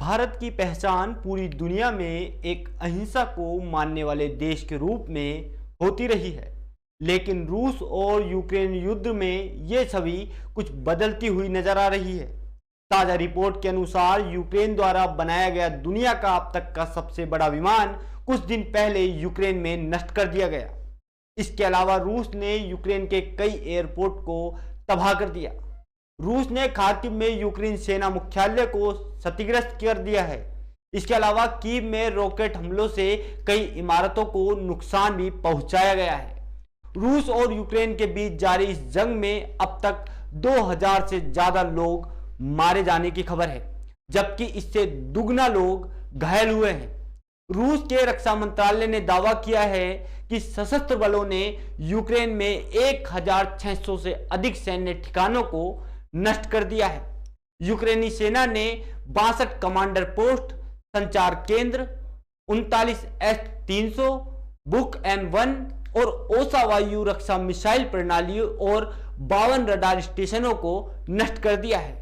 भारत की पहचान पूरी दुनिया में एक अहिंसा को मानने वाले देश के रूप में होती रही है। लेकिन रूस और यूक्रेन युद्ध में ये छवि कुछ बदलती हुई नजर आ रही है। ताजा रिपोर्ट के अनुसार यूक्रेन द्वारा बनाया गया दुनिया का अब तक का सबसे बड़ा विमान कुछ दिन पहले यूक्रेन में नष्ट कर दिया गया। इसके अलावा रूस ने यूक्रेन के कई एयरपोर्ट को तबाह कर दिया। रूस ने खार्किव में यूक्रेन सेना मुख्यालय को क्षतिग्रस्त कर दिया है। इसके अलावा कीव में रॉकेट हमलों से कई इमारतों को नुकसान भी पहुंचाया गया है। रूस और यूक्रेन के बीच जारी इस जंग में अब तक 2000 से ज्यादा लोग मारे जाने की खबर है, जबकि इससे दुगना लोग घायल हुए हैं। रूस के रक्षा मंत्रालय ने दावा किया है कि सशस्त्र बलों ने यूक्रेन में 1600 से अधिक सैन्य ठिकानों को नष्ट कर दिया है। यूक्रेनी सेना ने 62 कमांडर पोस्ट, संचार केंद्र, 39 S-300, बुक M1 और ओसा वायु रक्षा मिसाइल प्रणालियों और 52 रडार स्टेशनों को नष्ट कर दिया है।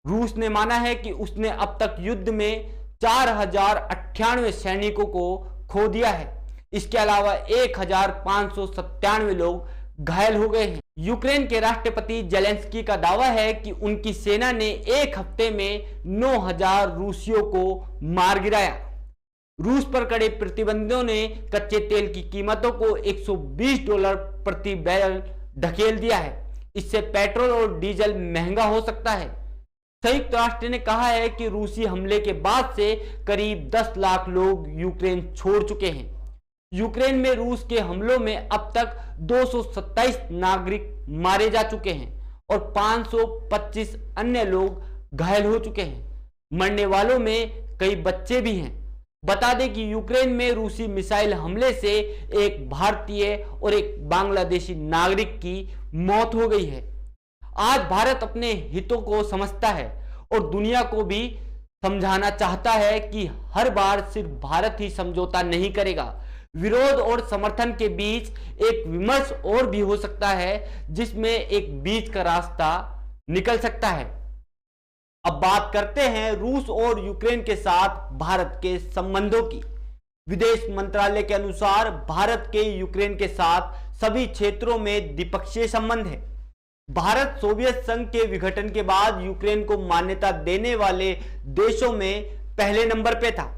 रूस ने माना है कि उसने अब तक युद्ध में 4098 सैनिकों को खो दिया है। इसके अलावा 1597 लोग घायल हो गए हैं। यूक्रेन के राष्ट्रपति जेलेंस्की का दावा है कि उनकी सेना ने एक हफ्ते में 9000 रूसियों को मार गिराया। रूस पर कड़े प्रतिबंधों ने कच्चे तेल की कीमतों को $120 प्रति बैरल ढकेल दिया है। इससे पेट्रोल और डीजल महंगा हो सकता है। संयुक्त राष्ट्र ने कहा है कि रूसी हमले के बाद से करीब 10 लाख लोग यूक्रेन छोड़ चुके हैं। यूक्रेन में रूस के हमलों में अब तक 227 नागरिक मारे जा चुके हैं और 525 अन्य लोग घायल हो चुके हैं। मरने वालों में कई बच्चे भी हैं। बता दें कि यूक्रेन में रूसी मिसाइल हमले से एक भारतीय और एक बांग्लादेशी नागरिक की मौत हो गई है। आज भारत अपने हितों को समझता है और दुनिया को भी समझाना चाहता है कि हर बार सिर्फ भारत ही समझौता नहीं करेगा। विरोध और समर्थन के बीच एक विमर्श और भी हो सकता है, जिसमें एक बीच का रास्ता निकल सकता है। अब बात करते हैं रूस और यूक्रेन के साथ भारत के संबंधों की। विदेश मंत्रालय के अनुसार भारत के यूक्रेन के साथ सभी क्षेत्रों में द्विपक्षीय संबंध है। भारत सोवियत संघ के विघटन के बाद यूक्रेन को मान्यता देने वाले देशों में पहले नंबर पे था,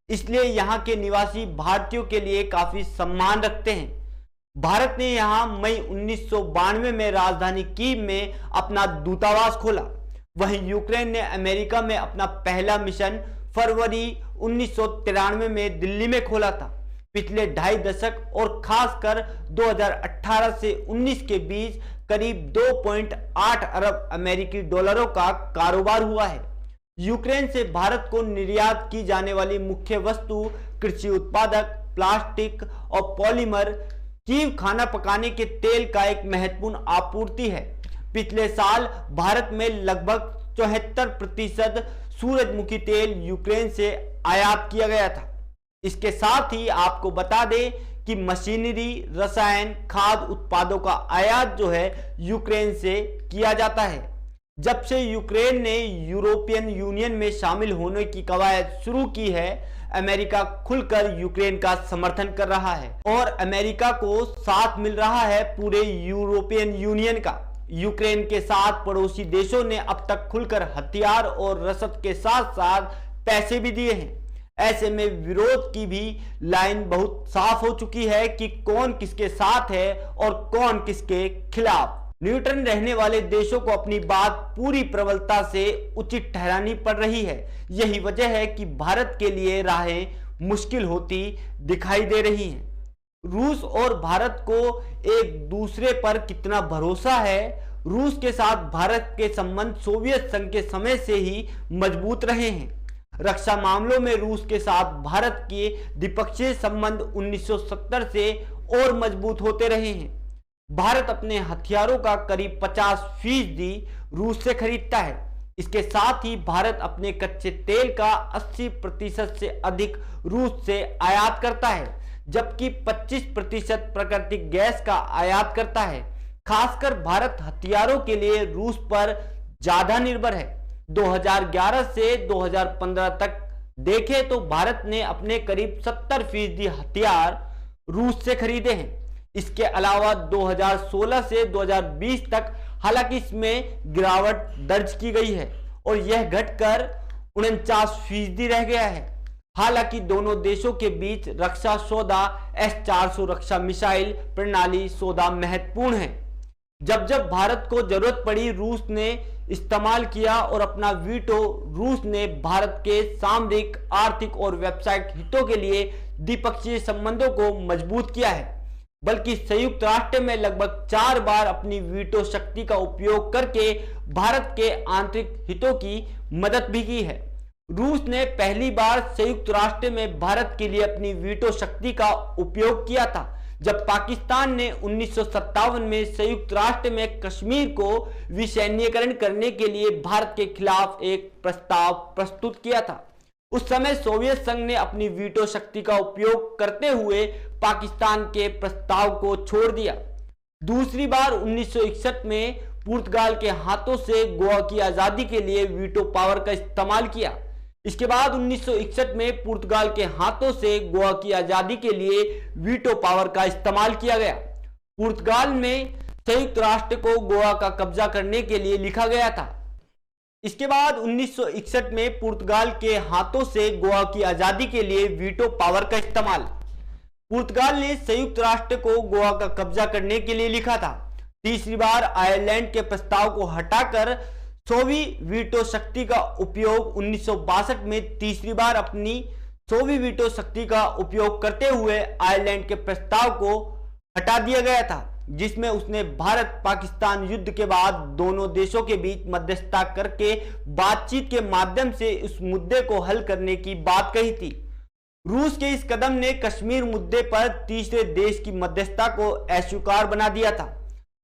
इसलिए यहां के निवासी भारतीयों के लिए काफी सम्मान रखते हैं। भारत ने यहां मई 1992 में राजधानी कीव में अपना दूतावास खोला। वहीं यूक्रेन ने अमेरिका में अपना पहला मिशन फरवरी 1993 में दिल्ली में खोला था। पिछले 2.5 दशक और खासकर 2018 से 19 के बीच करीब 2.8 अरब अमेरिकी डॉलरों का कारोबार हुआ है। यूक्रेन से भारत को निर्यात की जाने वाली मुख्य वस्तु कृषि उत्पादक, प्लास्टिक और पॉलीमर, कीव खाना पकाने के तेल का एक महत्वपूर्ण आपूर्ति है। पिछले साल भारत में लगभग 74% सूरजमुखी तेल यूक्रेन से आयात किया गया था। इसके साथ ही आपको बता दें कि मशीनरी, रसायन, खाद्य उत्पादों का आयात जो है यूक्रेन से किया जाता है। जब से यूक्रेन ने यूरोपियन यूनियन में शामिल होने की कवायद शुरू की है, अमेरिका खुलकर यूक्रेन का समर्थन कर रहा है और अमेरिका को साथ मिल रहा है पूरे यूरोपियन यूनियन का। यूक्रेन के साथ पड़ोसी देशों ने अब तक खुलकर हथियार और रसद के साथ साथ पैसे भी दिए हैं। ऐसे में विरोध की भी लाइन बहुत साफ हो चुकी है कि कौन किसके साथ है और कौन किसके खिलाफ। न्यूट्रल रहने वाले देशों को अपनी बात पूरी प्रबलता से उचित ठहरानी पड़ रही है। यही वजह है कि भारत के लिए राहें मुश्किल होती दिखाई दे रही हैं। रूस और भारत को एक दूसरे पर कितना भरोसा है? रूस के साथ भारत के संबंध सोवियत संघ के समय से ही मजबूत रहे हैं। रक्षा मामलों में रूस के साथ भारत के द्विपक्षीय संबंध 1970 से और मजबूत होते रहे हैं। भारत अपने हथियारों का करीब 50% रूस से खरीदता है। इसके साथ ही भारत अपने कच्चे तेल का 80% से अधिक रूस से आयात करता है, जबकि 25% प्राकृतिक गैस का आयात करता है। खासकर भारत हथियारों के लिए रूस पर ज्यादा निर्भर है। 2011 से 2015 तक देखें तो भारत ने अपने करीब 70% हथियार रूस से खरीदे हैं। इसके अलावा 2016 से 2020 तक हालांकि इसमें गिरावट दर्ज की गई है और यह घटकर 49% रह गया है। हालांकि दोनों देशों के बीच रक्षा सौदा S-400 रक्षा मिसाइल प्रणाली सौदा महत्वपूर्ण है। जब जब भारत को जरूरत पड़ी रूस ने इस्तेमाल किया और अपना वीटो रूस ने भारत के सामरिक, आर्थिक और व्यावसायिक हितों के लिए द्विपक्षीय संबंधों को मजबूत किया है, बल्कि संयुक्त राष्ट्र में लगभग 4 बार अपनी वीटो शक्ति का उपयोग करके भारत के आंतरिक हितों की मदद भी की है। रूस ने पहली बार संयुक्त राष्ट्र में भारत के लिए अपनी वीटो शक्ति का उपयोग किया था जब पाकिस्तान ने 1957 में संयुक्त राष्ट्र में कश्मीर को विसैन्यीकरण करने के लिए भारत के खिलाफ एक प्रस्ताव प्रस्तुत किया था। उस समय सोवियत संघ ने अपनी वीटो शक्ति का उपयोग करते हुए पाकिस्तान के प्रस्ताव को छोड़ दिया। दूसरी बार 1961 में पुर्तगाल के हाथों से गोवा की आजादी के लिए वीटो पावर का इस्तेमाल किया। इसके बाद 1961 में पुर्तगाल के हाथों से गोवा की आजादी के लिए वीटो पावर का इस्तेमाल किया गया। पुर्तगाल में संयुक्त राष्ट्र को गोवा का कब्जा करने के लिए लिखा गया था। इसके बाद 1961 में पुर्तगाल के हाथों से गोवा की आजादी के लिए वीटो पावर का इस्तेमाल। पुर्तगाल ने संयुक्त राष्ट्र को गोवा का कब्जा करने के लिए लिखा था। तीसरी बार आयरलैंड के प्रस्ताव को हटाकर सोवी वीटो शक्ति का उपयोग 1962 में तीसरी बार अपनी सोवी वीटो शक्ति का उपयोग करते हुए आयरलैंड के प्रस्ताव को हटा दिया गया था, जिसमें उसने भारत पाकिस्तान युद्ध के बाद दोनों देशों के बीच मध्यस्थता करके बातचीत के माध्यम से उस मुद्दे को हल करने की बात कही थी। रूस के इस कदम ने कश्मीर मुद्दे पर तीसरे देश की मध्यस्थता को अस्वीकार बना दिया था।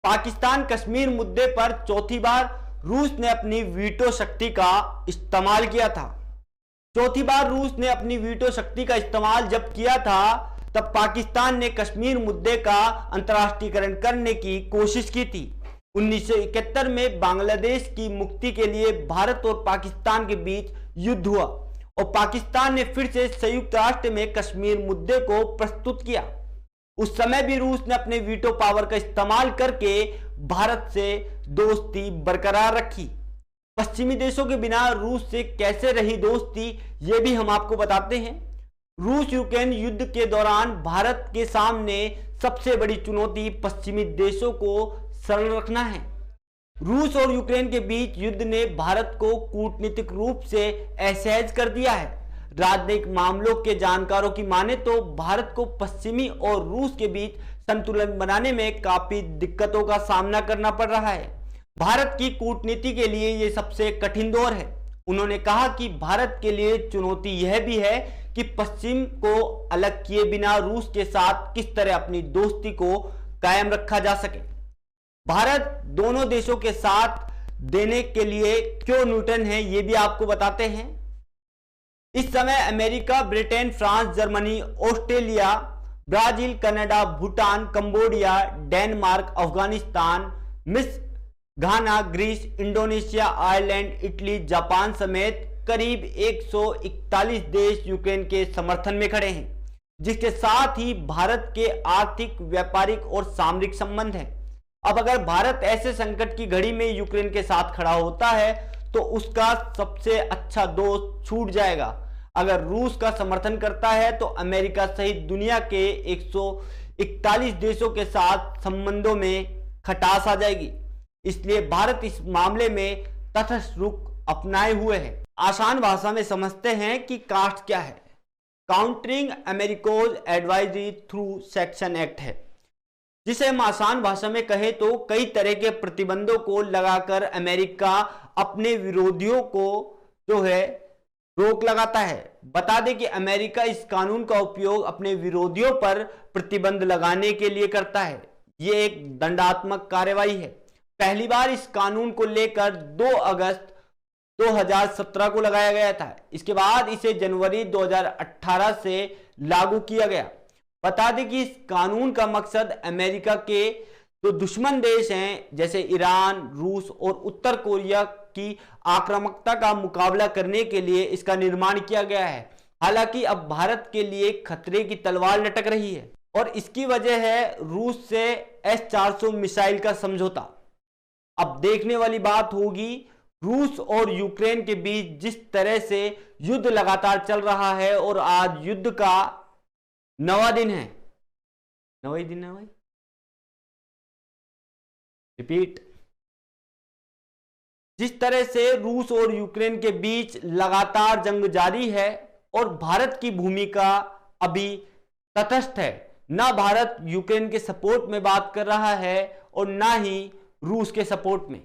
पाकिस्तान कश्मीर मुद्दे पर चौथी बार रूस ने अपनी वीटो शक्ति का इस्तेमाल किया था। चौथी बार रूस ने अपनी वीटो शक्ति का इस्तेमाल जब किया था तब पाकिस्तान ने कश्मीर मुद्दे का अंतर्राष्ट्रीयकरण करने की कोशिश की थी। 1971 में बांग्लादेश की मुक्ति के लिए भारत और पाकिस्तान के बीच युद्ध हुआ और पाकिस्तान ने फिर से संयुक्त राष्ट्र में कश्मीर मुद्दे को प्रस्तुत किया। उस समय भी रूस ने अपने वीटो पावर का इस्तेमाल करके भारत से दोस्ती बरकरार रखी। पश्चिमी देशों के बिना रूस से कैसे रही दोस्ती, ये भी हम आपको बताते हैं। रूस यूक्रेन युद्ध के दौरान भारत के सामने सबसे बड़ी चुनौती पश्चिमी देशों को सरल रखना है। रूस और यूक्रेन के बीच युद्ध ने भारत को कूटनीतिक रूप से असहज कर दिया है। राजनयिक मामलों के जानकारों की माने तो भारत को पश्चिमी और रूस के बीच संतुलन बनाने में काफी दिक्कतों का सामना करना पड़ रहा है। भारत की कूटनीति के लिए यह सबसे कठिन दौर है। उन्होंने कहा कि भारत के लिए चुनौती यह भी है कि पश्चिम को अलग किए बिना रूस के साथ किस तरह अपनी दोस्ती को कायम रखा जा सके। भारत दोनों देशों के साथ देने के लिए क्यों न्यूटन है, ये भी आपको बताते हैं। इस समय America, Britain, France, Germany, Australia, Brazil, Canada, Bhutan, Cambodia, Denmark, Afghanistan, मिस्र, Ghana, Greece, Indonesia, Ireland, Italy, Japan समेत करीब 141 देश यूक्रेन के समर्थन में खड़े हैं, जिसके साथ ही भारत के आर्थिक, व्यापारिक और सामरिक संबंध हैं। अब अगर भारत ऐसे संकट की घड़ी में यूक्रेन के साथ खड़ा होता है तो उसका सबसे अच्छा दोस्त छूट जाएगा। अगर रूस का समर्थन करता है तो अमेरिका सहित दुनिया के 141 देशों के साथ संबंधों में खटास आ जाएगी। इसलिए भारत इस मामले में तटस्थ रुख अपनाए हुए है। आसान भाषा में समझते हैं कि कास्ट क्या है। Countering America's adversaries through sanctions act है, जिसे हम आसान भाषा में कहें तो कई तरह के प्रतिबंधों को लगाकर अमेरिका अपने विरोधियों को जो है रोक लगाता है। बता दें कि अमेरिका इस कानून का उपयोग अपने विरोधियों पर प्रतिबंध लगाने के लिए करता है। यह एक दंडात्मक कार्रवाई है। पहली बार इस कानून को लेकर 2 अगस्त 2017 को लगाया गया था। इसके बाद इसे जनवरी 2018 से लागू किया गया। बता दें कि इस कानून का मकसद अमेरिका के तो दुश्मन देश हैं जैसे ईरान, रूस और उत्तर कोरिया की आक्रामकता का मुकाबला करने के लिए इसका निर्माण किया गया है। हालांकि अब भारत के लिए खतरे की तलवार लटक रही है और इसकी वजह है रूस से S-400 मिसाइल का समझौता। अब देखने वाली बात होगी रूस और यूक्रेन के बीच जिस तरह से युद्ध लगातार चल रहा है और आज युद्ध का 9वां दिन है। 9वां दिन है भाई, रिपीट। जिस तरह से रूस और यूक्रेन के बीच लगातार जंग जारी है और भारत की भूमिका अभी तटस्थ है। ना भारत यूक्रेन के सपोर्ट में बात कर रहा है और ना ही रूस के सपोर्ट में।